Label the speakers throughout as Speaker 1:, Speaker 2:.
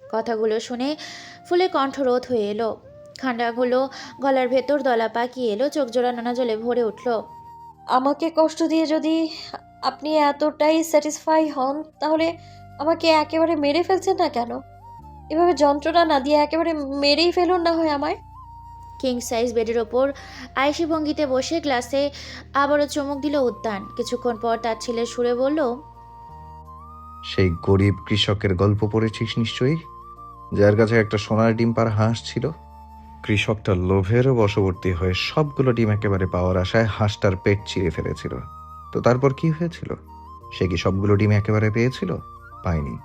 Speaker 1: কথাগুলো শুনে ফুলের কণ্ঠরোধ হয়ে এলো। খান্ডাগুলো গলার ভেতর দলা পাকিয়ে এলো, চোখ জোড়া নোনা জলে ভরে উঠল।
Speaker 2: আমাকে কষ্ট দিয়ে যদি আপনি এতটাই স্যাটিসফাই হন, তাহলে আমাকে একেবারে মেরে ফেলছেন না কেন? এভাবে যন্ত্রণা না দিয়ে একেবারে মেরেই ফেলুন না হয় আমায়।
Speaker 1: কিং সাইজ বেডের ওপর আয়েশি ভঙ্গিতে বসে গ্লাসে আবারও চুমুক দিল উদ্যান। কিছুক্ষণ পর তার ছেলের সুরে বলল,
Speaker 3: সেই গরিব কৃষকের গল্প পড়েছিস নিশ্চয়ই, যার কাছে একটা সোনার ডিম পাড়া হাঁস ছিল। কৃষকটা লোভের বশবর্তী হয়ে সবগুলো ডিম একেবারে পাওয়ার আশায় হাঁসটার পেট চিরে ফেলেছিল। তো তারপর কি হয়েছিল? সে কি সবগুলো ডিম একেবারে পেয়েছিল? পায়নি।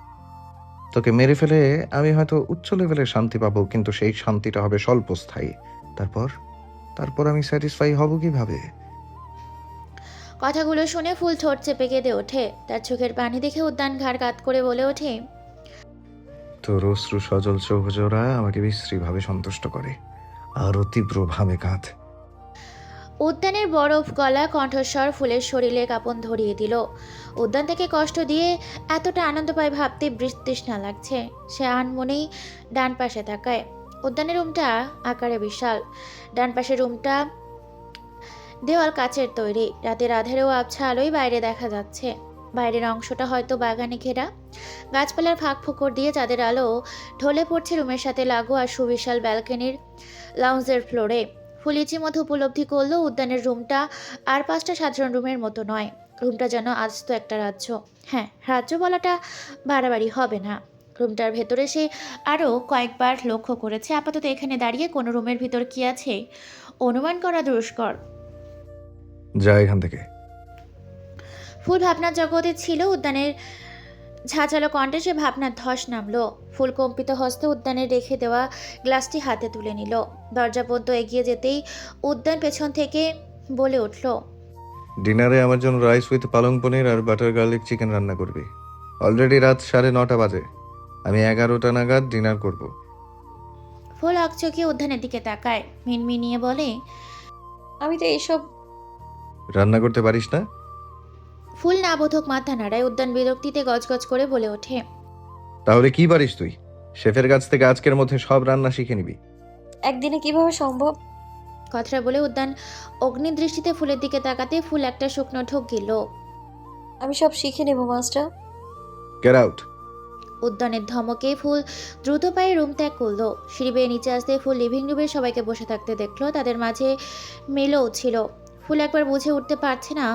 Speaker 3: তোকে মেরে ফেলে আমি হয়তো উচ্চ লেভেলের শান্তি পাবো, কিন্তু সেই শান্তিটা হবে স্বল্পস্থায়ী। তারপর তারপর আমি স্যাটিসফাই হব কিভাবে?
Speaker 1: কথাগুলো শুনে ফুল ঠোঁট চেপে কেঁদে ওঠে। তার চোখের পানি দেখে উদ্যান ঘাড় কাত করে বলে ওঠে,
Speaker 3: তোর অশ্রু সজল চোখজোড়া আমাকে বিশ্রীভাবে সন্তুষ্ট করে। আরো তীব্রভাবে কাঁদ।
Speaker 1: উদ্যানের বরফ গলা কণ্ঠস্বর ফুলের শরীরে কাঁপন ধরিয়ে দিল। উদ্যান থেকে কষ্ট দিয়ে এতটা আনন্দ পায় ভাবতে তৃষ্ণা লাগছে। সে আনমনেই ডান পাশে তাকায়। উদ্যানের রুমটা আকারে বিশাল। ডান পাশের রুমটা দেওয়াল কাচের তৈরি। রাতের আঁধারেও আবছা আলোয় বাইরে দেখা যাচ্ছে। বাইরের অংশটা হয়তো বাগানে ঘেরা। গাছপালার ফাঁক ফোকর দিয়ে চাঁদের আলো ঢলে পড়ছে রুমের সাথে লাগোয়া সুবিশাল ব্যালকনির লাউঞ্জের ফ্লোরে। ফুল ইতিমধ্যে উপলব্ধি করলো উদ্যানের রুমটা আর 5টা সাধারণ রুমের মতো নয়। রুমটা যেন আস্ত একটা রাজ্য। হ্যাঁ, রাজ্য বলাটা বাড়াবাড়ি হবে না। রুমটার ভেতরে সে আরও কয়েকবার লক্ষ্য করেছে। আপাতত এখানে দাঁড়িয়ে কোনো রুমের ভিতর কি আছে অনুমান করা দুষ্কর।
Speaker 3: যা এখান থেকে।
Speaker 1: ফুল ভাবনার জগতে ছিল। উদ্যানের ঝাঁঝালো কণ্ঠে সে ভাবনার ধস নামলো। ফুল কম্পিত হস্তে উদ্যানের রেখে দেওয়া গ্লাসটি হাতে তুলে নিল। দরজা পর্যন্ত এগিয়ে যেতেই উদ্যান পেছন থেকে বলে উঠল,
Speaker 3: ডিনারে আমার জন্য রাইস উইথ পালং পনির আর বাটার গার্লিক চিকেন রান্না করবি। অলরেডি রাত 9:30 বাজে। আমি 11টা নাগাদ ডিনার করব।
Speaker 1: ফুল অকচকিয়ে উদ্যানের দিকে তাকায়, মিনমিনিয়ে বলে,
Speaker 2: আমি তো এইসব।
Speaker 3: রান্না করতে পারিস না?
Speaker 1: ফুল না বোধক মাথা নাড়ায়। উদ্যান বিরক্তিতে গজগজ করে বলে ওঠে,
Speaker 3: তাহলে কি পারিস তুই? শেফের কাছ থেকে আজকের মধ্যে সব রান্না শিখে নিবি।
Speaker 2: একদিনে কিভাবে সম্ভব?
Speaker 1: কথাটা বলে উদ্যান অগ্নিদৃষ্টিতে ফুলের দিকে তাকাতে ফুল একটা শুকনো ঢোক গেল।
Speaker 2: আমি সব শিখে নেব মাস্টার।
Speaker 3: Get out.
Speaker 1: উদ্যানের ধমকে ফুল দ্রুত পায়ে রুম ত্যাগ করলো। সিঁড়ি বেয়ে নিচে আসতে ফুল লিভিং রুমে সবাইকে বসে থাকতে দেখলো। তাদের মাঝে মেলেও ছিল। ফুল একবার বুঝে উঠতে পারছে না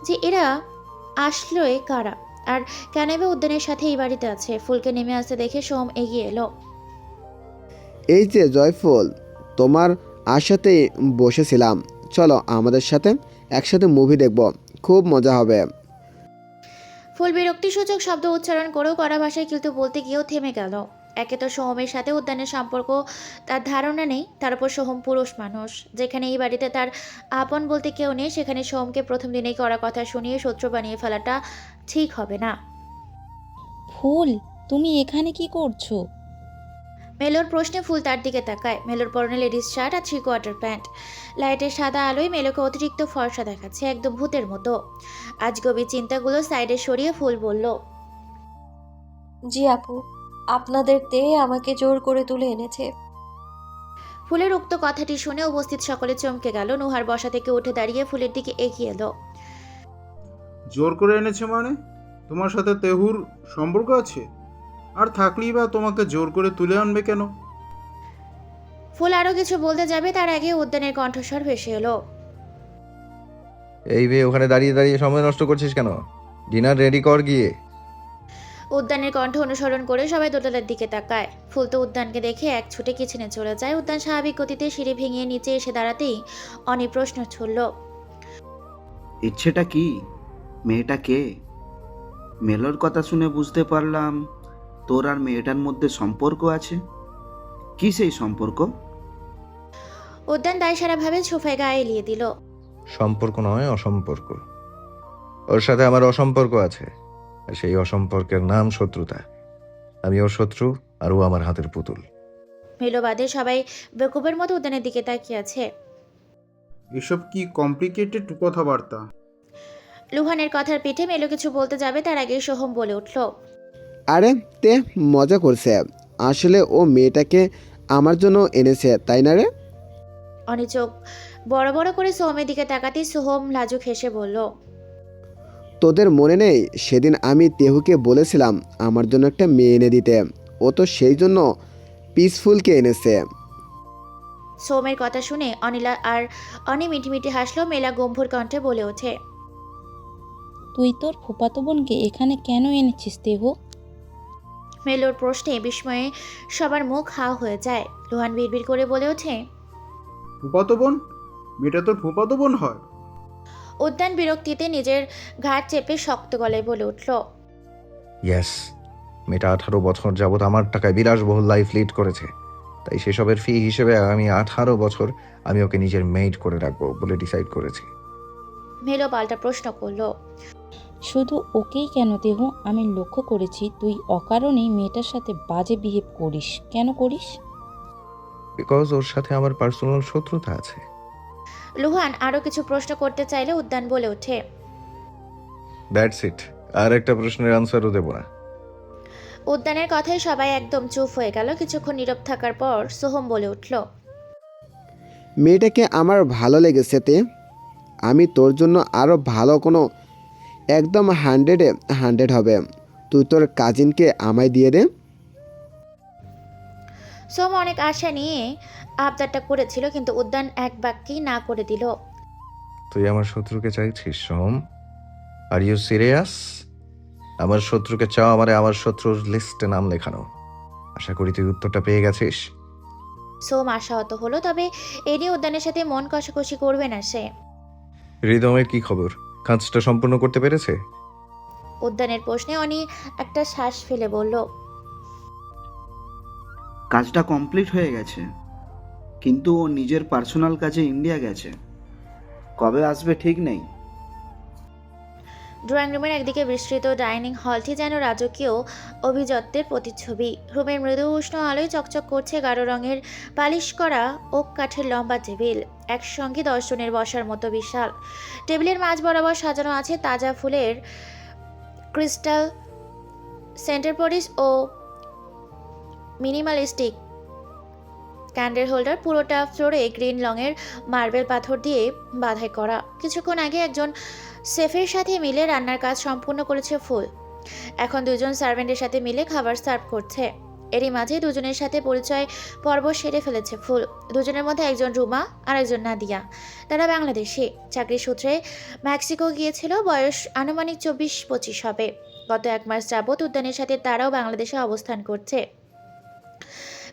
Speaker 1: যে এরা আসলে কারা, আর কেন বা উদ্যানের সাথে এই বাড়িতে আছে। ফুলকে নেমে আসতে দেখে সোম এগিয়ে এলো।
Speaker 4: এই যে জয়ফুল, তোমার আশাতেই বসেছিলাম। চলো আমাদের সাথে একসাথে মুভি দেখব, খুব মজা হবে।
Speaker 1: ফুল বিরক্তিসূচক শব্দ উচ্চারণ করেও কড়া ভাষায় কিন্তু বলতে গিয়েও থেমে গেল। একে তো সোহমের সাথে উদ্যানের সম্পর্ক তার ধারণা নেই, তার উপর সোহম পুরুষ মানুষ। যেখানে এই বাড়িতে তার আপন বলতে কেউ নেই, সেখানে সোহমকে প্রথম দিনেই কড়া কথা শুনিয়ে শত্রু বানিয়ে ফেলাটা ঠিক হবে না।
Speaker 5: ফুল, তুমি এখানে কি করছো?
Speaker 1: মেলোর প্রশ্নে ফুল তার দিকে তাকায়। মেলোর পরনে লেডিস শার্ট আর 3/4 প্যান্ট। লাইটের সাদা আলোয় মেলোকে অতিরিক্ত ফর্সা দেখাচ্ছে, একদম ভূতের মতো। আজগবি চিন্তাগুলো সাইডে সরিয়ে ফুল বলল,
Speaker 2: জি আপু, আপনাদের তে আমাকে জোর করে তুলে এনেছে।
Speaker 1: ফুলের উক্ত কথাটি শুনে উপস্থিত সকলে চমকে গেল। নুহার বসা থেকে উঠে দাঁড়িয়ে ফুলের দিকে এগিয়ে এলো।
Speaker 6: জোর করে এনেছে মানে? তোমার সাথে তেহুর সম্পর্ক আছে? আর থাকলেই বা তোমাকে জোর করে তুলে আনবে কেন?
Speaker 1: ফুল আরও কিছু বলতে যাবে, তার আগে উদ্যানের কণ্ঠস্বর ভেসে এলো।
Speaker 3: এই বে, ওখানে দাঁড়িয়ে দাঁড়িয়ে সময় নষ্ট করছিস কেন? ডিনার রেডি কর গিয়ে।
Speaker 1: উদ্যানের কণ্ঠ অনুসরণ করে সবাই দোতলার দিকে তাকায়। ফুল তো উদ্যানকে দেখে এক ছুটে কিচেনে চলে যায়। উদ্যান স্বাভাবিক গতিতে সিঁড়ি ভেঙে নিচে এসে দাঁড়াতেই অনি প্রশ্ন ছুড়ল,
Speaker 7: ইচ্ছেটা কি? মেয়েটা কে? মেলোর কথা শুনে বুঝতে পারলাম তোর আর মেয়েটার মধ্যে সম্পর্ক আছে। কি সেই সম্পর্ক?
Speaker 1: উদ্যান দায়সারাভাবে সোফায় গায়ে এলিয়ে দিল।
Speaker 3: সম্পর্ক নয়, অসম্পর্ক। ওর সাথে আমার অসম্পর্ক আছে, আর সেই অসম্পর্কের নাম শত্রুতা। আমি ওর শত্রু, আর ও আমার হাতের পুতুল।
Speaker 1: মেলোবাদে সবাই বেকুবের মতো উদ্যানের দিকে তাকিয়ে আছে।
Speaker 6: এসব কি কমপ্লিকেটেড কথাবার্তা?
Speaker 1: লুহানের কথার পিঠে মেলো কিছু বলতে যাবে তার আগেই সোহম বলে উঠল।
Speaker 4: আরে তে মজা করছে, আসলে ও মেয়েটাকে আমার জন্য এনেছে তাই না রে?
Speaker 1: অনি চোখ বড় বড় করে সোহমের দিকে তাকাতেই সোহম লাজুক হেসে বলল,
Speaker 4: তোদের মনে নেই সেদিন আমি তেহুকে বলেছিলাম আমার জন্য একটা মেয়ে এনে দিতে? ও তো সেই জন্য পিসফুলকে এনেছে।
Speaker 1: সোহমের কথা শুনে অনিলা আর অনি মিটিমিটি হাসলো। মেলা গম্ভীর কণ্ঠে বলে ওঠে,
Speaker 5: তুই তোর ফুফাতো বোনকে এখানে কেন এনেছিস দেহু?
Speaker 1: মেলোর প্রশ্নে বিস্ময়ে সবার মুখ হা হয়ে যায়। লুহান বিড়বিড় করে বলে ওঠে,
Speaker 6: ফুপাতো বোন? মেয়েটা তোর ফুপাতো বোন হয়?
Speaker 1: উদ্যান বিরক্তিতে নিজের ঘাট চেপে শক্ত গলায় বলে উঠল,
Speaker 3: ইয়েস, মেয়েটা 18 বছর যাবৎ আমার টাকায় বিলাসবহুল লাইফ লিড করেছে, তাই সেসবের ফি হিসেবে আমি 18 বছর আমি ওকে নিজের মেইড করে রাখবো বলে ডিসাইড করেছি।
Speaker 1: মেলো পাল্টা প্রশ্ন করলো,
Speaker 5: শুধু ওকেই কেন দেহু? আমি লক্ষ্য করেছি তুই অকারণেই মেয়েটার সাথে বাজে বিহেভ করিস। কেন করিস?
Speaker 3: বিকজ ওর সাথে আমার পার্সোনাল শত্রুতা আছে।
Speaker 1: লুহান আরো কিছু প্রশ্ন করতে চাইলে উদ্যান বলে ওঠে,
Speaker 3: দ্যাটস ইট, আর একটা প্রশ্নের আনসারও দেবো না।
Speaker 1: উদ্যানের কথায় সবাই একদম চুপ হয়ে গেল। কিছুক্ষণ নীরব থাকার পর সোহম বলে উঠল,
Speaker 4: মেয়েটাকে আমার ভালো লেগেছে তে, আমি তোর জন্য আরও ভালো কোনো একদম 100-100 হবে। তুই তোর কাজিনকে আমায় দিয়ে দে।
Speaker 1: সোহম অনেক আশা নিয়ে আবদারটা করেছিল, কিন্তু উদ্যান এক বাক্যেই না করে দিল।
Speaker 3: তুই আমার শত্রুকে চাইছিস সোম? Are you serious? আমার শত্রুকে চাও আমারে আমার শত্রুর লিস্টে নাম লেখানো? আশা করি তুই উত্তরটা পেয়ে গেছিস।
Speaker 1: সোহম আশাহত হলো, তবে এ নিয়ে উদ্যানের সাথে মন কষাকষি করবে না সে।
Speaker 3: হৃদমের কি খবর? কাজটা সম্পূর্ণ করতে পেরেছে?
Speaker 1: উদ্যানের প্রশ্নে অনি একটা শ্বাস ফেলে বলল,
Speaker 7: কাজটা কমপ্লিট হয়ে গেছে, কিন্তু ও নিজের পার্সোনাল কাজে ইন্ডিয়া গেছে। কবে আসবে ঠিক নেই।
Speaker 1: ড্রয়িং রুমের একদিকে বিস্তৃত ডাইনিং হলটি যেন রাজকীয় অভিজাত্যের প্রতিচ্ছবি। রুমের মৃদু উষ্ণ আলোয় চকচক করছে গাঢ় রঙের পালিশ করা ওক কাঠের লম্বা টেবিল, একসঙ্গে 10 জনের বসার মতো বিশাল। টেবিলের মাঝ বরাবর সাজানো আছে তাজা ফুলের ক্রিস্টাল সেন্টারপরিস ও মিনিমালিস্টিক ক্যান্ডেল হোল্ডার। পুরোটা ফ্লোরে গ্রিন রঙের মার্বেল পাথর দিয়ে বাঁধাই করা। কিছুক্ষণ আগে একজন শেফের সাথে মিলে রান্নার কাজ সম্পূর্ণ করেছে ফুল। এখন দুজন সার্ভেন্টের সাথে মিলে খাবার সার্ভ করছে। এরই মাঝে দুজনের সাথে পরিচয় পর্ব সেরে ফেলেছে ফুল। দুজনের মধ্যে একজন রুমা আর একজন নাদিয়া। তারা বাংলাদেশি, চাকরি সূত্রে মেক্সিকো গিয়েছিল। বয়স আনুমানিক 24-25 হবে। গত 1 মাস যাবৎ উদ্যানের সাথে তারাও বাংলাদেশে অবস্থান করছে।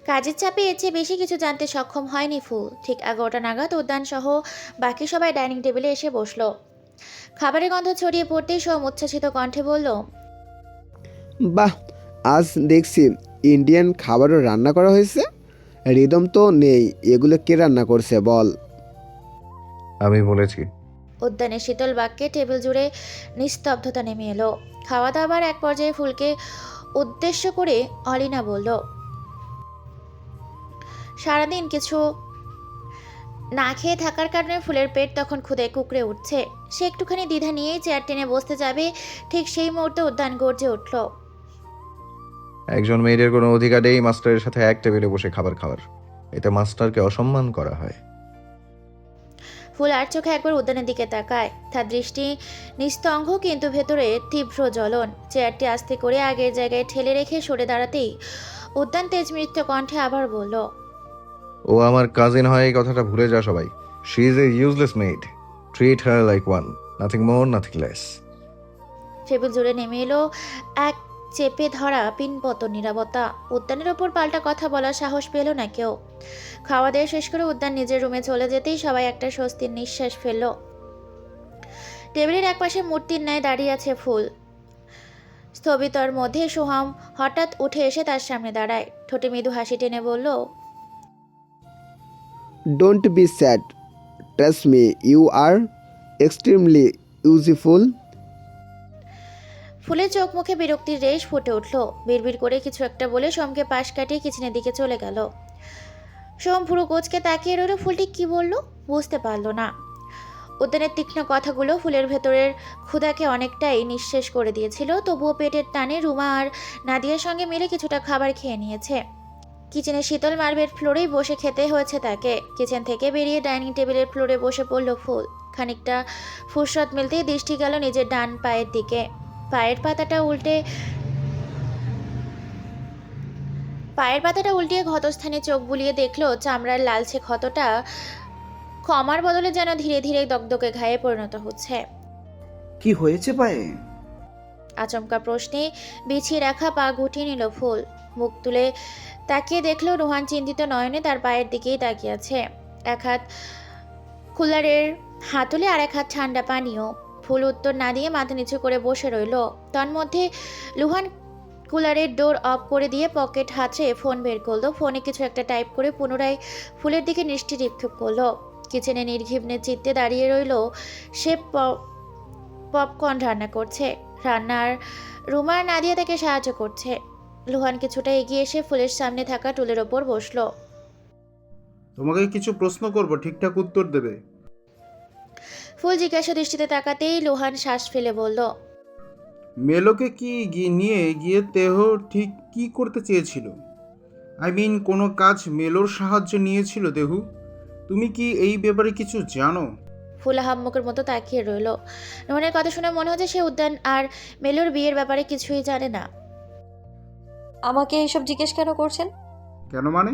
Speaker 1: কাজের চাপে এর চেয়ে বেশি কিছু জানতে সক্ষম হয়নি ফুল। ঠিক 11টা নাগাদ উদ্যান সহ বাকি সবাই ডাইনিং টেবিলে এসে বসলো। খাবারের গন্ধ ছড়িয়ে পড়তেই সোম উচ্ছ্বসিত কণ্ঠে বলল,
Speaker 4: বাহ, আজ দেখছি ইন্ডিয়ান খাবারও রান্না করা হয়েছে। রিদম তো নেই, এগুলো কে রান্না করছে বল?
Speaker 3: আমি বলেছি।
Speaker 1: উদ্যানের শীতল বাক্যে টেবিল জুড়ে নিস্তব্ধতা নেমে এলো। খাওয়া দাওয়ার এক পর্যায়ে ফুলকে উদ্দেশ্য করে অলিনা বলল, সারাদিন কিছু না খেয়ে থাকার কারণে ফুলের পেট তখন ক্ষুধে কুকড়ে উঠছে। সে একটুখানি দ্বিধা নিয়েই চেয়ার টেনে বসতে যাবে, ঠিক সেই মুহূর্তে উদ্যান গর্জে উঠল,
Speaker 3: একজন মেয়েদের কোনো অধিকার নেই মাস্টারের সাথে এক টেবিলে বসে খাবার খাওয়ার। এতে মাস্টারকে অসম্মান করা হয়।
Speaker 1: ফুল আর চোখে একবার উদ্যানের দিকে তাকায়। তার দৃষ্টি নিস্তঙ্গ, কিন্তু ভেতরে তীব্র জ্বলন। চেয়ারটি আস্তে করে আগের জায়গায় ঠেলে রেখে সরে দাঁড়াতেই উদ্যান তেজমৃত্য কণ্ঠে আবার বলল,
Speaker 3: ও আমার কাজিন হয় এই কথাটা ভুলে যা সবাই। She is a useless made. Treat her like one, nothing more nothing less.
Speaker 1: Table জুড়ে নেমে এলো এক চেপে ধরা পিনপত নীরবতা। উদ্যানের ওপর পাল্টা কথা বলার সাহস পেল না কেউ। খাওয়া দাওয়া শেষ করে উদ্যান নিজের রুমে চলে যেতেই সবাই একটা স্বস্তির নিঃশ্বাস ফেলল। টেবিলের একপাশে মূর্তির ন্যায় দাঁড়িয়ে আছে ফুল। স্থবিতর মধ্যে সোহাম হঠাৎ উঠে এসে তার সামনে দাঁড়ায়। ঠোঁটে মৃদু হাসি টেনে বলল,
Speaker 4: don't be sad, trust me, you are extremely useful.
Speaker 1: ফুলের চোখ মুখে বিরক্তির রেশ ফুটে উঠল। বিড়বিড় করে কিছু একটা বলে সোমকে পাশ কাটিয়ে কিচেনের দিকে চলে গেল। সোম পুরো কোচকে তাকিয়ে রইল। ফুলটি কি বলল বুঝতে পারল না। উদ্যানের তীক্ষ্ণ কথাগুলো ফুলের ভেতরের ক্ষুধাকে অনেকটাই নিঃশেষ করে দিয়েছিল, তবুও পেটের টানে রুমা আর নাদিয়ার সঙ্গে মিলে কিছুটা খাবার খেয়ে নিয়েছে। কিচেনের শীতল মার্বেল ফ্লোরেই বসে খেতে হয়েছে তাকে। কিচেন থেকে বেরিয়ে ডাইনিং টেবিলের ফ্লোরে বসে পড়ল ফুল। খানিকটা ফুরসত মিলতেই দৃষ্টি গেল নিজের ডান পায়ের দিকে। পায়ের পাতাটা উল্টিয়ে ক্ষতস্থানে চোখ বুলিয়ে দেখলো চামড়ার লালচে ক্ষতটা ক্ষমার বদলে যেন ধীরে ধীরে দগদগে ঘায়ে পরিণত হচ্ছে।
Speaker 7: কি হয়েছে পায়ে?
Speaker 1: আচমকা প্রশ্নে বিছিয়ে রাখা পা গুটিয়ে নিল ফুল। মুখ তুলে তাকিয়ে দেখলো রোহান চিন্তিত নয়নে তার পায়ের দিকেই তাকিয়ে আছে। এক হাত কুলারের হাতলে আর এক হাত ঠান্ডা পানীয়। ফুল উত্তর না দিয়ে মাথা নিচু করে বসে রইল। তন্মধ্যে লুহান কুলারের ডোর অফ করে দিয়ে পকেট হাতড়ে ফোন বের করলো। ফোনে কিছু একটা টাইপ করে পুনরায় ফুলের দিকে দৃষ্টি নিক্ষেপ করলো। কিচেনে নির্ঘিবনে চিত্তে দাঁড়িয়ে রইল সে। পপকর্ন রান্না করছে। রান্নার রুমার নাদিয়া তাকে সাহায্য করছে। লুহান কিছুটা এগিয়ে এসে ফুলের সামনে থাকা টুলের ওপর বসলো।
Speaker 6: তোমাকে কিছু প্রশ্ন করব, ঠিকঠাক উত্তর দেবে।
Speaker 1: ফুল জিজ্ঞাসা দৃষ্টিতে তাকাতেই লুহান শ্বাস ফেলে বলল,
Speaker 6: মেলোকে নিয়ে গিয়ে তেহ ঠিক কি করতে চেয়েছিল? কোনো কাজ মেলোর সাহায্য নিয়েছিল দেহু? তুমি কি এই ব্যাপারে কিছু জানো?
Speaker 1: ফুল আহাম্মকের মতো তাকিয়ে রইল। রোহনের কথা শুনে মনে হচ্ছে সে উদ্যান আর মেলোর বিয়ের ব্যাপারে কিছুই জানে না।
Speaker 2: আমাকে এইসব জিজ্ঞেস কেন করছেন?
Speaker 6: কেন মানে?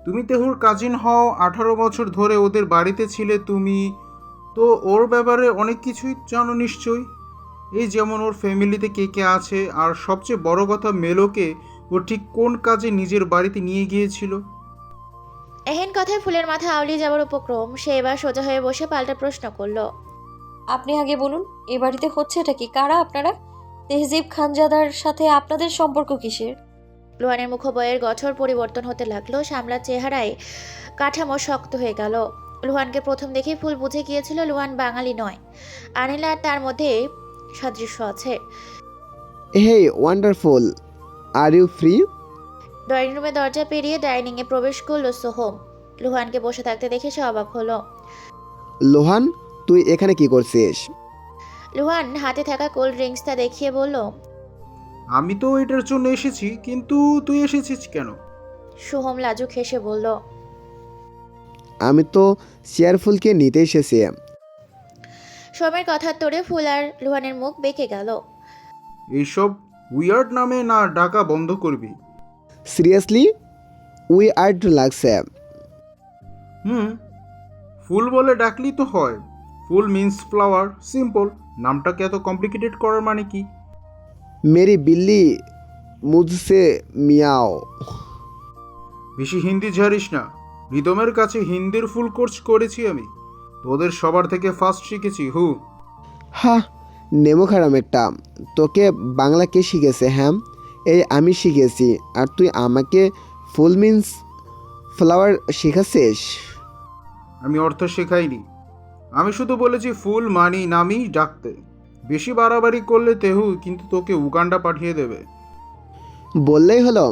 Speaker 6: তুমি তেহুর কাজিন হও, 18 বছর ধরে ওদের বাড়িতে ছিলে, তুমি তো ওর ব্যাপারে অনেক কিছুই জানো নিশ্চয়ই। এই যেমন ওর ফ্যামিলিতে কে কে আছে, আর সবচেয়ে বড় কথা মেলোকে ও ঠিক কোন কাজে নিজের বাড়িতে নিয়ে গিয়েছিল।
Speaker 1: এহেন কথায় ফুলের মাথা আউলিয়ে যাওয়ার উপক্রম। সে এবার সোজা হয়ে বসে পাল্টা প্রশ্ন করলো,
Speaker 2: আপনি আগে বলুন, এ বাড়িতে হচ্ছে এটা কি? কারা আপনারা? তেহজিব খানজাদার সাথে আপনাদের সম্পর্ক কিসের?
Speaker 1: লুহানের মুখবয়ের গঠর পরিবর্তন হতে লাগলো। সামলার চেহারায় কাঠামো শক্ত হয়ে গেল। লুহানকে প্রথম দেখে ফুল বুঝে গিয়েছিল লুহান বাঙালি নয়। আনিলা আর তার মধ্যে সাদৃশ্য আছে।
Speaker 4: Hey wonderful, are you free?
Speaker 1: Drawing রুমে দরজা পেরিয়ে ডাইনিংয়ে প্রবেশ করলো সোহম। লুহানকে বসে থাকতে দেখে সে অবাক হলো।
Speaker 4: লোহান, তুই এখানে কি করছিস?
Speaker 1: লুহান হাতে থাকা কোল্ড ড্রিঙ্কসটা দেখিয়ে বলল,
Speaker 6: আমি তো এটার জন্য এসেছি, কিন্তু তুই এসেছিস কেন?
Speaker 1: সোহম লাজুক হেসে বলল,
Speaker 4: আমি তো চেয়ারফুলকে নিতে এসেছি।
Speaker 1: সোহমের কথার তোড়ে ফুল আর লুহানের মুখ বেঁকে গেল।
Speaker 6: এইসব উইয়ার্ড নামে না ডাকা বন্ধ করবি।
Speaker 4: সিরিয়াসলি, উই আর লাগছে।
Speaker 6: ফুল বলে ডাকলি তো হয়। ফুল মিন্স ফ্লাওয়ার, সিম্পল। নামটাকে এত কমপ্লিকেটেড করার মানে কি?
Speaker 4: মেরি বিল্লি মুঝসে মিয়াও।
Speaker 6: বেশি হিন্দি ঝাড়িস না। রিদমের কাছে হিন্দির ফুল কোর্স করেছি আমি। তোদের সবার থেকে ফার্স্ট শিখেছি।
Speaker 4: হা, নেমো খারাম একটা। তোকে বাংলা কে শিখেছে? হ্যাঁ, এই আমি শিখেছি। আর তুই আমাকে ফুল মিন্স ফ্লাওয়ার শেখাচ্ছিস?
Speaker 6: আমি অর্থ শেখাইনি। আমি শুধু বলেছি ফুল মানি নামি ডাকতে। বেশি বাড়াবাড়ি করলে তেহু কিন্তু তোকে উগান্ডা পাঠিয়ে দেবে।
Speaker 4: বললেই হলো।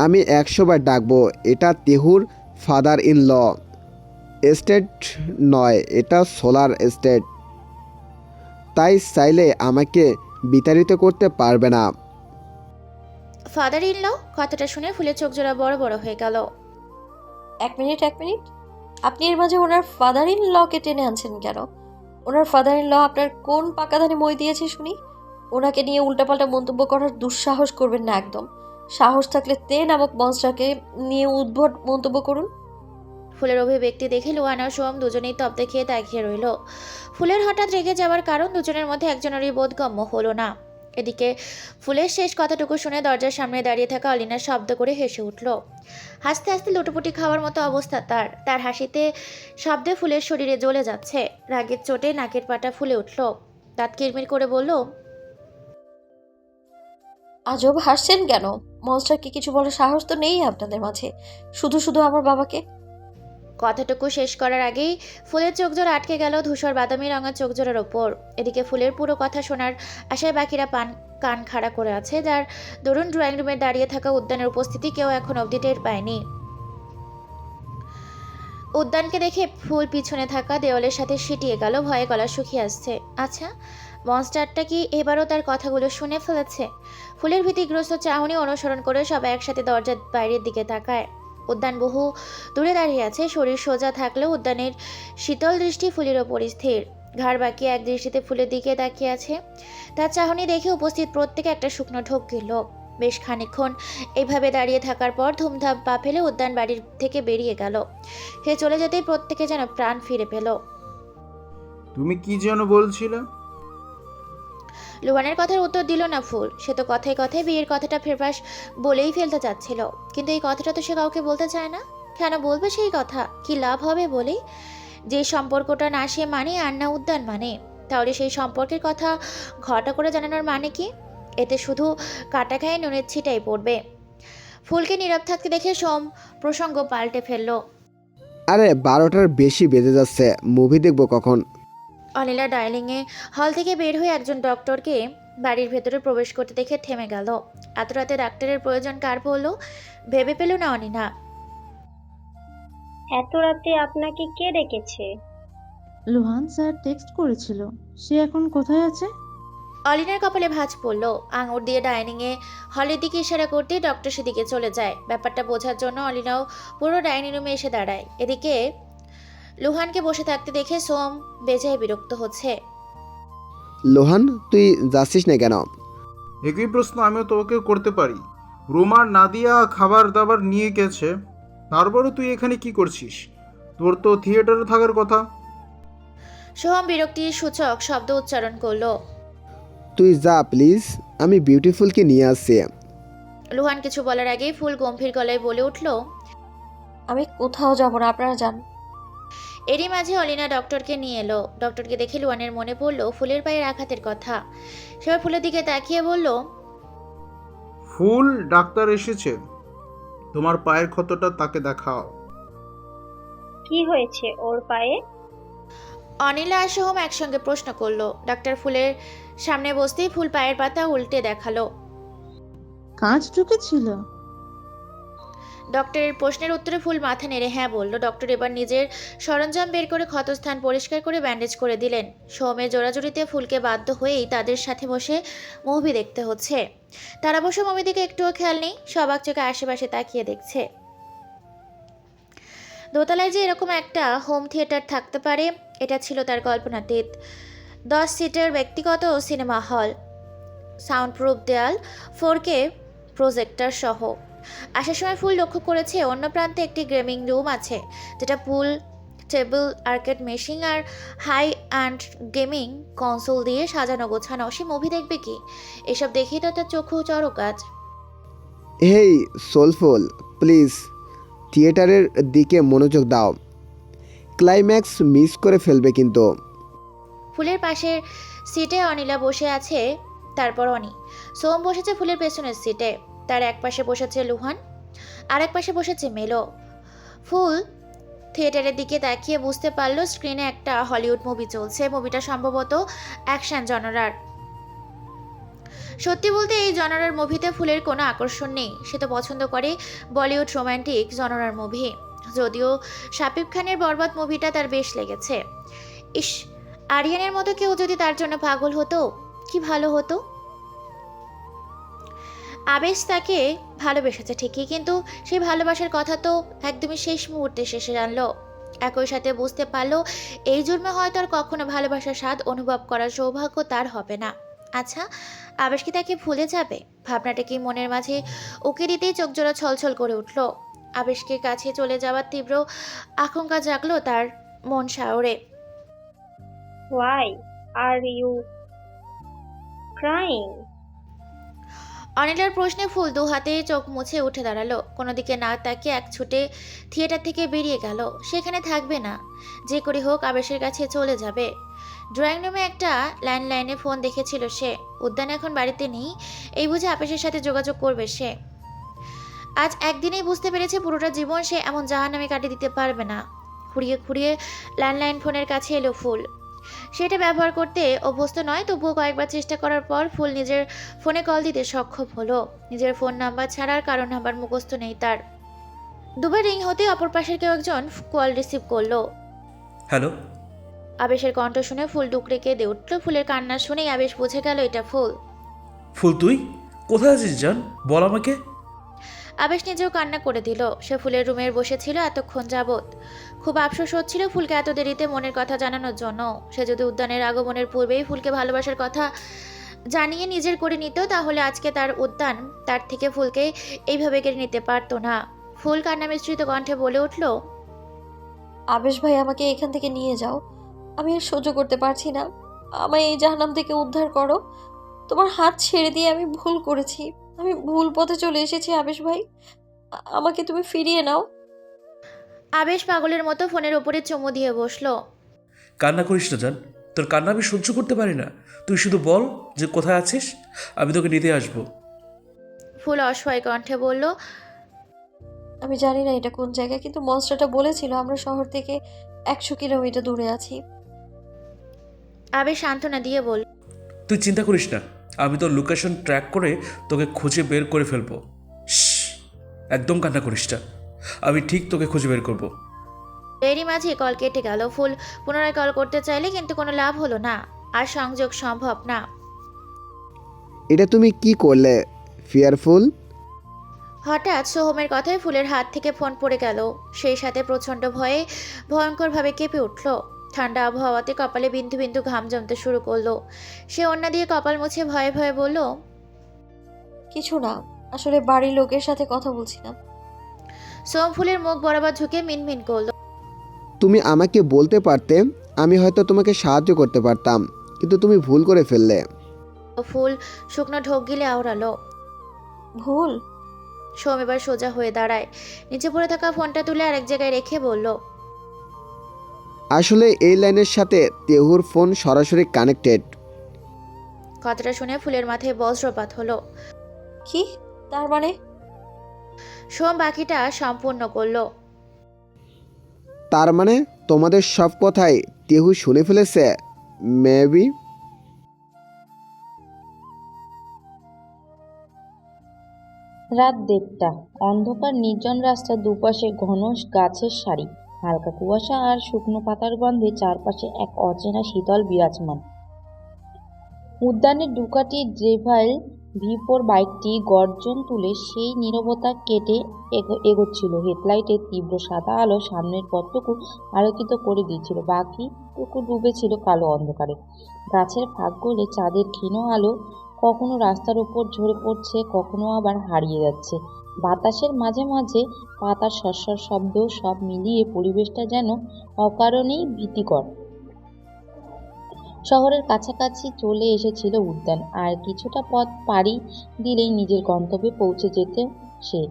Speaker 4: আমি 100 বার ডাকবো। এটা তেহুর ফাদার ইন ল এস্টেট নয়, এটা সোলার এস্টেট। তাই চাইলে আমাকে বিতাড়িত করতে পারবে না।
Speaker 1: Father in law? কথাটা শুনে ফুলের চোখ জোড়া বড় বড় হয়ে গেল।
Speaker 2: এক মিনিট। আপনি এর মাঝে ওনার ফাদার ইন লকে টেনে আনছেন কেন? ওনার ফাদার ইন ল আপনার কোন পাকাধানে মই দিয়েছে শুনি? ওনাকে নিয়ে উল্টাপাল্টা মন্তব্য করার দুঃসাহস করবেন না একদম। সাহস থাকলে তে নামক মনস্টারকে নিয়ে উদ্ভট মন্তব্য করুন।
Speaker 1: ফুলের অভিব্যক্তি দেখে লুহান ও সোহম দুজনেই তপ্তে খেয়ে তাকিয়ে রইল। ফুলের হঠাৎ রেগে যাওয়ার কারণ দুজনের মধ্যে একজনেরই বোধগম্য হলো না। এদিকে ফুলের শেষ কথাটুকু শুনে দরজার সামনে দাঁড়িয়ে থাকা অলিনা শব্দ করে হেসে উঠল। হাসতে হাসতে লুটোপুটি খাওয়ার মতো অবস্থা তার হাসিতে শব্দে ফুলের শরীরে জ্বলে যাচ্ছে। রাগের চোটে নাকের পাটা ফুলে উঠল। দাঁত কিরমির করে বলল,
Speaker 2: আজব হাসছেন কেন? মনস্টারকে কিছু বলার সাহস তো নেই আপনাদের মাঝে। শুধু আমার বাবাকে।
Speaker 1: কথাটুকু শেষ করার আগেই ফুলের চোখজোড়া আটকে গেল ধূসর বাদামি রঙা চোখজোড়ার ওপর। এদিকে ফুলের পুরো কথা শোনার আশায় বাকিরা কান খাড়া করে আছে, যার দরুন ড্রয়িং রুমে দাঁড়িয়ে থাকা উদ্যানের উপস্থিতি কেউ এখন অবধি টের পায়নি। উদ্যানকে দেখে ফুল পিছনে থাকা দেওয়ালের সাথে সিটিয়ে গেল, ভয়ে গলা শুকিয়ে আসছে। আচ্ছা, মনস্টারটা কি এবারও তার কথাগুলো শুনে ফেলেছে? ফুলের ভীতিগ্রস্ত চাহনি অনুসরণ করে সবাই একসাথে দরজার বাইরের দিকে তাকায়। উদ্যান বহু দূরে দাঁড়িয়ে আছে, শরীর সোজা থাকলেও উদ্যানের শীতল দৃষ্টি ফুলের ওপর স্থির। ঘাড় বাঁকিয়ে এক দৃষ্টিতে ফুলের দিকে তাকিয়ে আছে। তার চাহনি দেখে উপস্থিত প্রত্যেকে একটা শুকনো ঢোক গেল। বেশ খানিকক্ষণ এইভাবে দাঁড়িয়ে থাকার পর ধুমধাম পা ফেলে উদ্যান বাড়ির থেকে বেরিয়ে গেল। সে চলে যেতেই প্রত্যেকে যেন প্রাণ ফিরে পেল।
Speaker 6: তুমি কি যেন বলছিলে?
Speaker 1: লুহানের কথার উত্তর দিল না ফুল। সে তো কথায় কথায় বিয়ের কথাটা ফেরপাস বলেই ফেলতে চাচ্ছিল, কিন্তু এই কথাটা তো সে কাউকে বলতে চায় না। কেন বলবে সেই কথা? কি লাভ হবে বলেই? যে সম্পর্কটা না সে মানে আর না উদ্যান মানে, তাহলে সেই সম্পর্কের কথা ঘটা করে জানানোর মানে কি? এতে শুধু কাটা খায় নুনের ছিটাই পড়বে। ফুলকে নীরব থাকতে দেখে সোম প্রসঙ্গ পাল্টে ফেলল।
Speaker 4: আরে 12টার বেশি বেজে যাচ্ছে, মুভি দেখবো কখন?
Speaker 1: অনিলা ডাইনিংয়ে হল থেকে বের হয়ে একজন ডক্টরকে বাড়ির ভেতরে প্রবেশ করতে দেখে থেমে গেল। এত রাতে ডাক্তারের প্রয়োজন কার পড়ল ভেবে পেল না অনিলা।
Speaker 8: এত রাতে আপনাকে কে ডেকেছে?
Speaker 9: লোহান স্যার টেক্সট করেছিল। সে এখন কোথায় আছে?
Speaker 1: অলিনার কপালে ভাঁজ পড়ল। আঙুর দিয়ে ডাইনিংয়ে হলের দিকে ইশারা করতে ডক্টর সেদিকে চলে যায়। ব্যাপারটা বোঝার জন্য অলিনাও পুরো ডাইনিং রুমে এসে দাঁড়ায়। এদিকে লুহানকে বসে থাকতে দেখে সোম বেজায় বিরক্ত হচ্ছে।
Speaker 4: লোহান, তুই যাচ্ছিস না কেন?
Speaker 6: একই প্রশ্ন আমিও তোকে করতে পারি। রোমার নাদিয়া খাবার দাবার নিয়ে গেছে, তারপরও তুই এখানে কি করছিস? তোর তো থিয়েটারে থাকার কথা।
Speaker 1: সোহম বিরক্তির সূচক শব্দ উচ্চারণ করলো।
Speaker 4: তুই যা প্লিজ, আমি বিউটিফুলকে নিয়ে আসছি।
Speaker 1: লুহান কিছু বলার আগেই ফুল গম্ভীর গলায় বলে উঠল,
Speaker 2: আমি কোথাও যাব না, আপনারা যান।
Speaker 1: এরই মাঝে অলিনা ডক্টরকে নিয়ে এলো। ডক্টরকে দেখে লুহানের মনে পড়লো ফুলের পায়ের আঘাতের কথা। সে ফুলের দিকে তাকিয়ে বলল,
Speaker 6: ফুল, ডাক্তার এসেছে, তোমার পায়ের ক্ষতটা তাকে দেখাও।
Speaker 8: কি হয়েছে ওর পায়ে?
Speaker 1: অনিলা আর সোহম একসঙ্গে প্রশ্ন করলো। ডাক্তার ফুলের সামনে বসতেই ফুল পায়ের পাতা উল্টে দেখালো।
Speaker 9: কাঁচ ঢুকেছিল?
Speaker 1: ডক্টরের প্রশ্নের উত্তরে ফুল মাথা নেড়ে হ্যাঁ বলল। ডক্টর এবার নিজের সরঞ্জাম বের করে ক্ষতস্থান পরিষ্কার করে ব্যান্ডেজ করে দিলেন। সোহমের জোড়াজুড়িতে ফুলকে বাধ্য হয়েই তাদের সাথে বসে মুভি দেখতে হচ্ছে। তারা বসে মুভি দিকে একটুও খেয়াল নেই, সবাক চোখে আশেপাশে তাকিয়ে দেখছে। দোতলায় যে এরকম একটা হোম থিয়েটার থাকতে পারে, এটা ছিল তার কল্পনাতীত। 10 সিটের ব্যক্তিগত সিনেমা হল, সাউন্ড প্রুফ দেয়াল, 4K প্রজেক্টর সহ। আসার সময় ফুল লক্ষ্য করেছে অন্য প্রান্তে একটি গেমিং রুম আছে, যেটা পুল টেবিল, আর্কেড মেশিন আর হাই অ্যান্ড গেমিং কনসোল দিয়ে সাজানো গোছানো। সে মুভি দেখবে কি? এসব দেখেই তো তার চক্ষু চরকাজ।
Speaker 4: হেই সোলফুল, প্লিজ থিয়েটারের দিকে মনোযোগ দাও, ক্লাইম্যাক্স মিস করে ফেলবে কিন্তু।
Speaker 1: ফুলের পাশের সিটে অনিলা বসে আছে, তারপর অনি। সোম বসেছে ফুলের পেছনের সিটে, তার এক পাশে বসেছে লুহান, আর এক পাশে বসেছে মেলো। ফুল থিয়েটারের দিকে তাকিয়ে বুঝতে পারলো স্ক্রিনে একটা হলিউড মুভি চলছে। মুভিটা সম্ভবত অ্যাকশন জনরার। সত্যি বলতে এই জনরার মুভিতে ফুলের কোনো আকর্ষণ নেই। সে তো পছন্দ করে বলিউড রোমান্টিক জনরার মুভি। যদিও শাকিব খানের বরবাদ মুভিটা তার বেশ লেগেছে। ইস, আরিয়ানের মতো কেউ যদি তার জন্য পাগল হতো, কি ভালো হতো। আবেশ তাকে ভালোবেসেছে ঠিকই, কিন্তু সেই ভালোবাসার কথা তো একদমই শেষ মুহূর্তে শেষে জানলো। একই সাথে বুঝতে পারলো এই জন্মে হয়তো আর কখনো ভালোবাসার স্বাদ অনুভব করার সৌভাগ্য তার হবে না। আচ্ছা, আবেশ কি তাকে ভুলে যাবে? ভাবনাটা কি মনের মাঝে উকি দিতেই চোখ জোড়া ছলছল করে উঠল। আবেশকে কাছে চলে যাওয়ার তীব্র আশঙ্কা জাগলো তার মন সায়রে।
Speaker 8: Why are you crying?
Speaker 1: অনিলার প্রশ্নে ফুল দু হাতে চোখ মুছে উঠে দাঁড়ালো। কোনো দিকে না তাকিয়ে এক ছুটে থিয়েটার থেকে বেরিয়ে গেল। সেখানে থাকবে না, যে করে হোক আবেশের কাছে চলে যাবে। ড্রয়িং রুমে একটা ল্যান্ডলাইনে ফোন দেখেছিল সে। উদ্যান এখন বাড়িতে নেই, এই বুঝে আবেশের সাথে যোগাযোগ করবে সে। আজ একদিনেই বুঝতে পেরেছে পুরোটা জীবন সে এমন জাহান্নামে কাটিয়ে দিতে পারবে না। খুঁড়িয়ে খুঁড়িয়ে ল্যান্ডলাইন ফোনের কাছে এলো ফুল। সেটা ব্যবহার করতে অভ্যস্ত নয়, তবুও কয়েকবার চেষ্টা করার পর ফুল নিজের ফোনে কল দিতে সক্ষম হলো। নিজের ফোন নাম্বার ছাড়া আর কারো নাম্বার মুখস্থ নেই তার। দুবার রিং হতে অপর পাশের কেউ একজন কল রিসিভ করলো।
Speaker 10: হ্যালো।
Speaker 1: আবেশের কণ্ঠ শুনে ফুল ডুকরে কেঁদে উঠল। ফুলের কান্না শুনেই আবেশ বুঝে গেল এটা ফুল।
Speaker 10: ফুল, তুই কোথায় আছিস জান? বল আমাকে।
Speaker 1: আবেশ নিজেও কান্না করে দিল। সে ফুলের রুমে বসেছিল এতক্ষণ যাবৎ। খুব আফসোস হচ্ছিল ফুলকে এত দেরিতে মনের কথা জানানোর জন্য। সে যদি উদ্যানের আগমনের পূর্বেই ফুলকে ভালোবাসার কথা জানিয়ে নিজের করে নিত, তাহলে আজকে তার উদ্যান তার থেকে ফুলকে এইভাবে কেড়ে নিতে পারতো না। ফুল কান্না মিশ্রিত কণ্ঠে বলে উঠল,
Speaker 2: আবেশ ভাই, আমাকে এখান থেকে নিয়ে যাও। আমি আর সহ্য করতে পারছি না। আমায় এই জাহান্নাম থেকে উদ্ধার করো। তোমার হাত ছেড়ে দিয়ে আমি ভুল করেছি। আমি ভুল পথে চলে এসেছি আবেশ ভাই। আমাকে তুমি ফিরিয়ে নাও।
Speaker 1: আবেশ পাগলের মতো ফোনের উপরে চুমু দিয়ে বসলো।
Speaker 10: কান্না করিস না জান, তোর কান্না আমি সহ্য করতে পারি না। তুই শুধু বল যে কোথায় আছিস, আমি তোকে নিতে আসবো।
Speaker 1: ফুল অসহায় কণ্ঠে বলল,
Speaker 2: আমি জানি না এটা কোন জায়গা, কিন্তু মনস্টারটা বলেছিল আমরা শহর থেকে 100 কিলোমিটার দূরে আছি।
Speaker 1: আবেশ সান্ত্বনা দিয়ে বলল,
Speaker 10: তুই চিন্তা করিস না, আমি তোর লোকেশন ট্র্যাক করে তোকে খুঁজে বের করে ফেলবো। শ্শ্, একদম কান্না করিস না, আমি ঠিক তোকে খুঁজে বের করবো।
Speaker 1: এরই মাঝে কল কেটে গেল। ফুল পুনরায় কল করতে চাইলে কিন্তু কোনো লাভ হলো না, আর সংযোগ সম্ভব না।
Speaker 4: এটা তুমি কি করলে ফিয়ারফুল?
Speaker 1: হঠাৎ সোহমের কথায় ফুলের হাত থেকে ফোন পড়ে গেল। সেই সাথে প্রচণ্ড ভয়ে ভয়ঙ্করভাবে কেঁপে উঠল। ঠান্ডা আবহাওয়াতে কপালে বিন্দু বিন্দু ঘাম জমতে শুরু করলো। সে ওড়না দিয়ে কপাল মুছে ভয়ে ভয়ে বলল,
Speaker 2: কিছু না, আসলে বাড়ির লোকের সাথে কথা বলছিলাম।
Speaker 1: সোহম ফুলের মুখ বরাবর ঝুঁকে মিনমিন করলো,
Speaker 4: তুমি আমাকে বলতে পারতে, আমি হয়তো তোমাকে সাহায্য করতে পারতাম, কিন্তু তুমি ভুল করে ফেললে।
Speaker 1: ফুল শুকনো ঢোক গিলে আওড়ালো।
Speaker 2: ভুল?
Speaker 1: সোহম এবার সোজা হয়ে দাঁড়ায়। নিচে পড়ে থাকা ফোনটা তুলে আরেক জায়গায় রেখে বলল,
Speaker 4: আসলে এই লাইনের সাথে তেহুর ফোন সরাসরি কানেক্টেড।
Speaker 1: কথাটা শুনে ফুলের মাথায় বজ্রপাত হলো।
Speaker 2: কি? তার মানে?
Speaker 1: সোহম বাকিটা সম্পূর্ণ করলো।
Speaker 4: তার মানে তোমাদের সব কথাই তেহু শুনে ফেলেছে মেবি।
Speaker 5: রাত 1:30। অন্ধকার নির্জন রাস্তার দুপাশে ঘন গাছের সারি, হালকা কুয়াশা আর শুকনো পাতার গন্ধে চারপাশে এক অচেনা শীতল বিরাজমান। উদ্যানের ডুকাটি ড্রেভাইল V4 বাইকটি গর্জন তুলে সেই নীরবতা কেটে এগোচ্ছিল। হেডলাইটের তীব্র সাদা আলো সামনের পথটুকু আলোকিত করে দিয়েছিল, বাকিটুকু ডুবেছিল কালো অন্ধকারে। গাছের ফাঁক গলে চাঁদের ক্ষীণ আলো কখনো রাস্তার উপর ঝরে পড়ছে, কখনো আবার হারিয়ে যাচ্ছে। বাতাসের মাঝে মাঝে পাতার শস্যর শব্দ, সব মিলিয়ে পরিবেশটা যেন অকারণেই ভীতিকর। শহরের কাছাকাছি চলে এসেছিল উদ্যান। আর কিছুটা পথ পাড়ি দিলেই নিজের গন্তব্যে পৌঁছে যেত সে।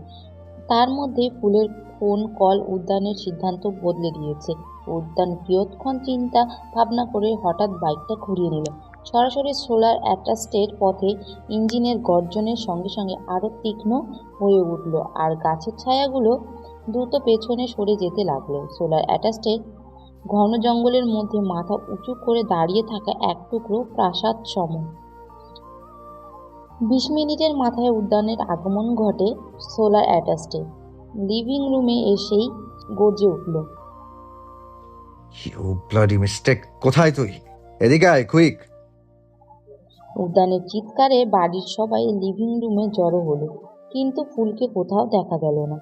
Speaker 5: তার মধ্যে ফুলের ফোন কল উদ্যানের সিদ্ধান্ত বদলে দিয়েছে। উদ্যান কিয়ৎক্ষণ চিন্তা ভাবনা করে হঠাৎ বাইকটা ঘুরিয়ে নিল। সরাসরি সোলার অ্যাটাস্টের পথে ইঞ্জিনের গর্জনের সঙ্গে সঙ্গে আরও তীক্ষ্ণ হয়ে উঠল, আর গাছের ছায়াগুলো দ্রুত পেছনে সরে যেতে লাগলো। সোলার অ্যাটাস্টের ঘন জঙ্গলের মধ্যে মাথা উঁচু করে দাঁড়িয়ে থাকা এক টুকরো প্রাসাদ সম। 20 মিনিটের মাথায় উদ্যানের আগমন ঘটে সোলার অ্যাটাস্টে। লিভিং রুমে এসেই গর্জে উঠল,
Speaker 3: ইউ ব্লাডি মিস্টেক! কোথায় তুই? এদিকে আয়, কুইক!
Speaker 5: উদ্যানের চিৎকারে বাড়ির সবাই লিভিং রুমে জড়ো হলো, কিন্তু ফুলকে কোথাও দেখা গেল না।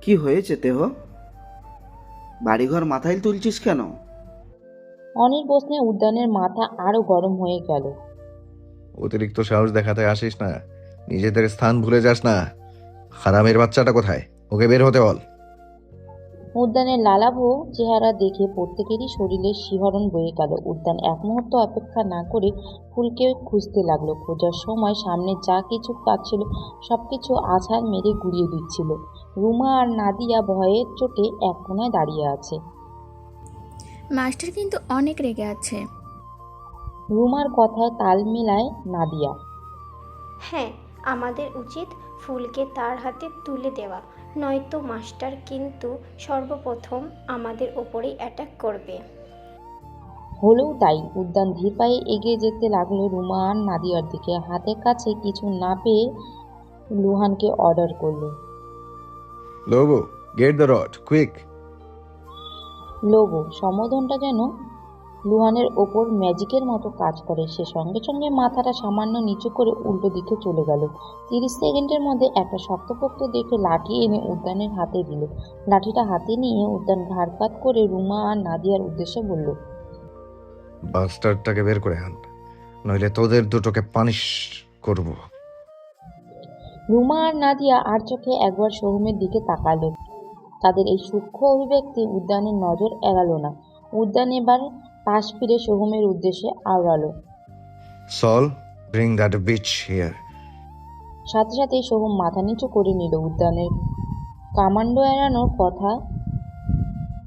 Speaker 7: কি হয়েছে তেহ? বাড়িঘর মাথায় তুলছিস কেন?
Speaker 5: অনির প্রশ্নে উদ্যানের মাথা আরো গরম হয়ে গেল।
Speaker 3: অতিরিক্ত সাহস দেখাতে আসিস না, নিজেদের স্থান ভুলে যাস না। হারামের বাচ্চাটা কোথায়? ওকে বের হতে বল।
Speaker 5: উদ্যানের লালাভ চেহারা দেখে প্রত্যেকেরই শরীরে শিহরণ বয়ে গেল। উদ্যান এক মুহূর্ত অপেক্ষা না করে ফুলকে খুঁজতে লাগলো। খোঁজার সময় সামনে যা কিছু পাচ্ছিল সবকিছু আছাড় মেরে গুড়িয়ে দিচ্ছিল। রুমা আর নাদিয়া ভয়ের চোটে এক কোণায় দাঁড়িয়ে আছে।
Speaker 11: মাস্টার কিন্তু অনেক রেগে আছে।
Speaker 5: রুমার কথায় তাল মেলায় নাদিয়া।
Speaker 8: হ্যাঁ, আমাদের উচিত ফুলকে তার হাতে তুলে দেওয়া, নয়তো মাস্টার কিন্তু সর্বপ্রথম আমাদের ওপরেই অ্যাটাক করবে।
Speaker 5: হলেও তাই। উদ্যান ধীর পায়ে এগিয়ে যেতে লাগলো রুমা আর নাদিয়ার দিকে। হাতের কাছে কিছু না পেয়ে লুহানকে অর্ডার করলো,
Speaker 3: লোগো, গেট দ্য রড, কুইক।
Speaker 5: লোগো সম্বোধনটা যেন লুহানের ওপর ম্যাজিকের মতো কাজ করে। সে সঙ্গে সঙ্গে মাথাটা সামান্য নিচু করে উল্টো দিকে চলে গেল। 30 সেকেন্ডের মধ্যে একটা শক্তপোক্ত দেখে লাঠি এনে উদ্যানের হাতে দিল। লাঠিটা হাতে নিয়ে উদ্যান ঘাড়পাত করে রুমা আর নাদিয়ার উদ্দেশ্যে বলল,
Speaker 3: বাস্টারটাকে বের করে আন, নইলে তোদের দুটোকে পানিশ করব।
Speaker 5: রুমা আর নাদিয়া আর চোখে একবার সোহমের দিকে তাকালো। তাদের এই সূক্ষ্ম অভিব্যক্তি উদ্যানের নজর এড়ালো না। উদ্যান এবার পাশ ফিরে সোহমের উদ্দেশ্যে আওড়ালো।
Speaker 3: সল, ব্রিং দ্যাট বিচ হিয়ার।
Speaker 5: সাথে সাথে সোহম মাথা নিচু করে নিল। উদ্যানের কামান্ডো এড়ানোর কথা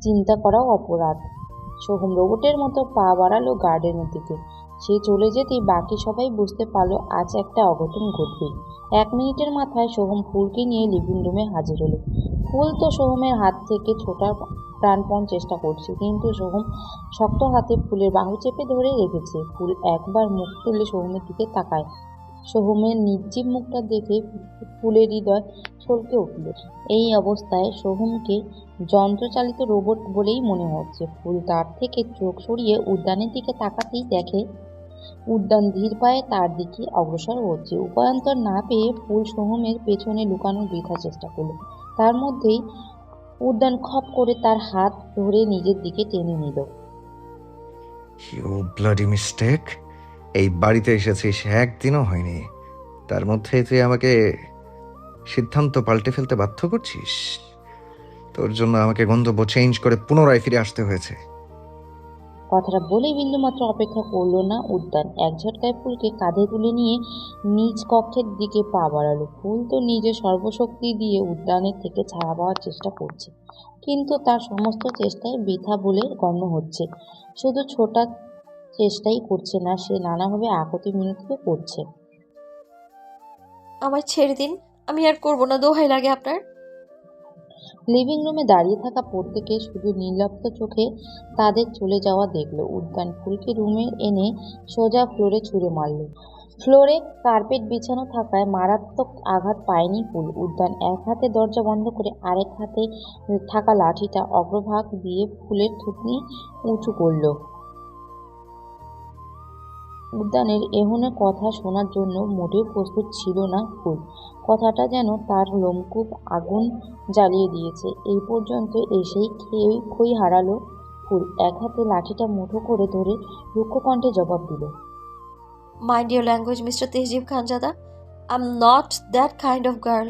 Speaker 5: চিন্তা করাও অপরাধ। সোহম রোবটের মতো পা বাড়ালো গার্ডেনের দিকে। সে চলে যেতেই বাকি সবাই বুঝতে পারলো আজ একটা অঘটন ঘটবে। 1 মিনিটের মাথায় সোহম ফুলকে নিয়ে লিভিং রুমে হাজির হলো। ফুল তো সোহমের হাত থেকে ছোটার প্রাণপণ চেষ্টা করছে, কিন্তু সোহম শক্ত হাতে ফুলের বাহু চেপে ধরে রেখেছে। ফুল একবার মুখ তুলে সোহমের দিকে তাকায়। সোহমের নির্জীব মুখটা দেখে ফুলের হৃদয় ছলকে উঠল। এই অবস্থায় সোহমকে যন্ত্রচালিত রোবট বলেই মনে হচ্ছে। ফুল তার থেকে চোখ সরিয়ে উদ্যানের দিকে তাকাতেই দেখে উদ্যান ধীর পায়ে তার দিকে অগ্রসর হচ্ছে। উপায়ান্তর না পেয়ে ফুল সোহমের পেছনে লুকানোর বৃথা চেষ্টা করলো। তার মধ্যেই উদ্যান খপ করে তার হাত ধরে নিজের দিকে টেনে নিল।
Speaker 3: You bloody mistake! এই বাড়িতে এসেছিস একদিনও হয়নি, তার মধ্যে তুই আমাকে সিদ্ধান্ত পাল্টে ফেলতে বাধ্য করছিস। তোর জন্য আমাকে গন্তব্য চেঞ্জ করে পুনরায় ফিরে আসতে হয়েছে।
Speaker 5: কথাটা বলেই বিন্দুমাত্র অপেক্ষা করলো না উদ্যান। এক ঝটকায় ফুলকে কাঁধে তুলে নিয়ে নিজ কক্ষের দিকে পা বাড়ালো। ফুল তো নিজের সর্বশক্তি দিয়ে উদ্যানের থেকে ছাড়া পাওয়ার চেষ্টা করছে, কিন্তু তার সমস্ত চেষ্টাই বৃথা বলে গণ্য হচ্ছে। শুধু ছোটার চেষ্টাই করছে না, সে নানাভাবে আকুতি মিনতিও করছে।
Speaker 2: আমায় ছেড়ে দিন, আমি আর করবো না, দোহাই লাগে আপনার।
Speaker 5: লিভিং রুমে দাঁড়িয়ে থাকা প্রত্যেকে শুধু নির্লিপ্ত চোখে তাদের চলে যাওয়া দেখলো। উদ্যান ফুলকে রুমে এনে সোজা ফ্লোরে ছুঁড়ে মারল। ফ্লোরে কার্পেট বিছানো থাকায় মারাত্মক আঘাত পায়নি ফুল। উদ্যান এক হাতে দরজা বন্ধ করে আরেক হাতে থাকা লাঠিটা অগ্রভাগ দিয়ে ফুলের থুতনি উঁচু করল। উদ্যানের এহনের কথা শোনার জন্য মোটেও প্রস্তুত ছিল না ফুল। কথাটা যেন তার লোমকূপ আগুন জ্বালিয়ে দিয়েছে। এই পর্যন্ত এসেই খই হারালো ফুল। এক হাতে লাঠিটা মুঠো করে ধরে রুক্ষ কণ্ঠে জবাব দিল,
Speaker 2: mind your language mister Tehzeeb Khanzada, I am not that kind of girl.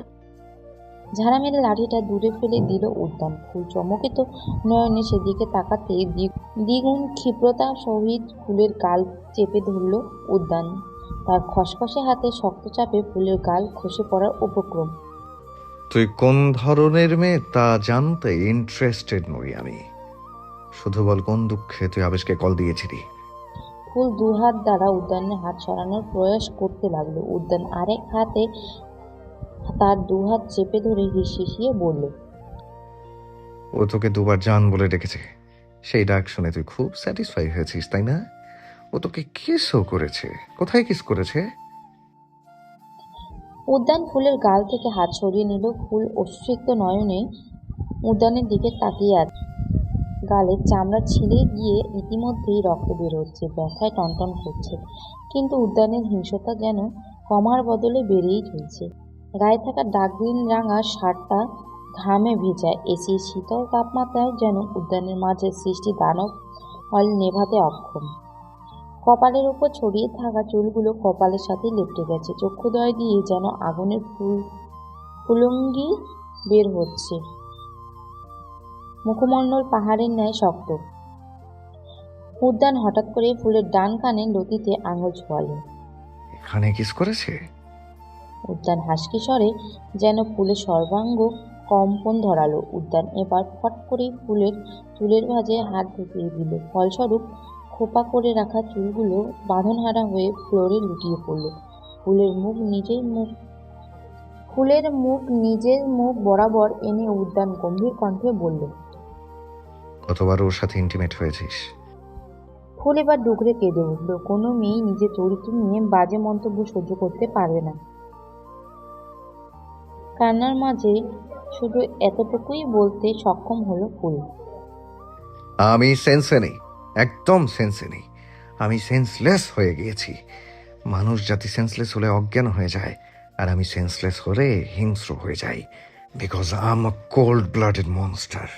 Speaker 5: ঝাড়া মেরে লাঠিটা দূরে ফেলে দিল উদ্যান। ফুল চমকিত নয়নে সেদিকে তাকাতে দ্বিগুণ ক্ষিপ্রতা সহিত ফুলের গাল চেপে ধরল উদ্যান। তার খসখসে হাতে শক্ত চাপে ফুলের গাল খসে পড়ার উপক্রম।
Speaker 3: তুই কোন ধরনের মেয়ে তা জানতে ইন্টারেস্টেড নই আমি। শুধু বল, কোন দুঃখে তুই আবেশকে কল দিয়েছিলি?
Speaker 5: ফুল দুহাত দ্বারা উদ্যানের হাত সরানোর প্রয়াস করতে লাগলো। উদ্যান আরেক হাতে তার দুহাত চেপে ধরে হিসিয়ে বলল,
Speaker 3: ও তোকে দুবার জান বলে ডেকেছে। সেই ডাক শুনে তুই খুব স্যাটিসফাই হয়েছিস, তাই না? ও তোকে কিসও করেছে? কোথায় কিস করেছে?
Speaker 5: উদ্যান ফুলের গাল থেকে হাত সরিয়ে নিল। ফুল অশ্রুসিক্ত নয়নে উদ্যানের দিকে তাকিয়ে আছে। গালের চামড়া ছিলে গিয়ে ইতিমধ্যেই রক্ত বের হচ্ছে, ব্যথায় টনটন করছে। কিন্তু উদ্যানের হিংসতা যেন কমার বদলে বেড়েই চলছে। গায়ে থাকা ডার্ক গ্রিন রাঙা শার্টটা ঘামে ভেজা। এসির শীতল তাপমাত্রায় যেন উদ্যানের মাঝে সৃষ্টি দানব অল নেভাতে অক্ষম। কপালের উপর ছড়িয়ে থাকা চুলগুলো কপালের সাথে লেপটে গেছে। চক্ষুদ্বয় দিয়ে যেন আগুনের ফুলঙ্গি বের হচ্ছে। মুখমণ্ডল পাহাড়ের ন্যায় শক্ত। উদ্যান হঠাৎ করে ফুলের ডান কানে লতিতে আঙুল ছোঁয়ালেন।
Speaker 3: এখানে কিস করেছে?
Speaker 5: উদ্যান হাসকি স্বরে যেন ফুলের সর্বাঙ্গ কম্পন ধরালো। উদ্যান এবার ফট করে ফুলের চুলের ভাঁজে হাত ঢুকিয়ে দিল। ফলস্বরূপ খোপা করে রাখা চুলগুলো বাঁধনহারা হয়ে ফ্লোরে লুটিয়ে পড়ল। ফুলের মুখ নিজের মুখ বরাবর এনে উদ্যান গম্ভীর কণ্ঠে বলল,
Speaker 3: কতবার ওর সাথে ইন্টিমেট হয়েছিস?
Speaker 5: ফুল এবার ডুকরে কেঁদে উঠল। কোনো মেয়ে নিজের চরিত্র নিয়ে বাজে মন্তব্য সহ্য করতে পারবে না। কান্নার মাঝে শুধু এতটুকুই বলতে সক্ষম হলো ফুল।
Speaker 3: আমি সেন্সে নেই, একদম সেন্সে নেই। আমি সেন্সলেস হয়ে গিয়েছি। মানুষ জাতি সেন্সলেস হলে অজ্ঞান হয়ে যায়, আর আমি সেন্সলেস হলে হিংস্র হয়ে যাই, because I am a cold blooded monster.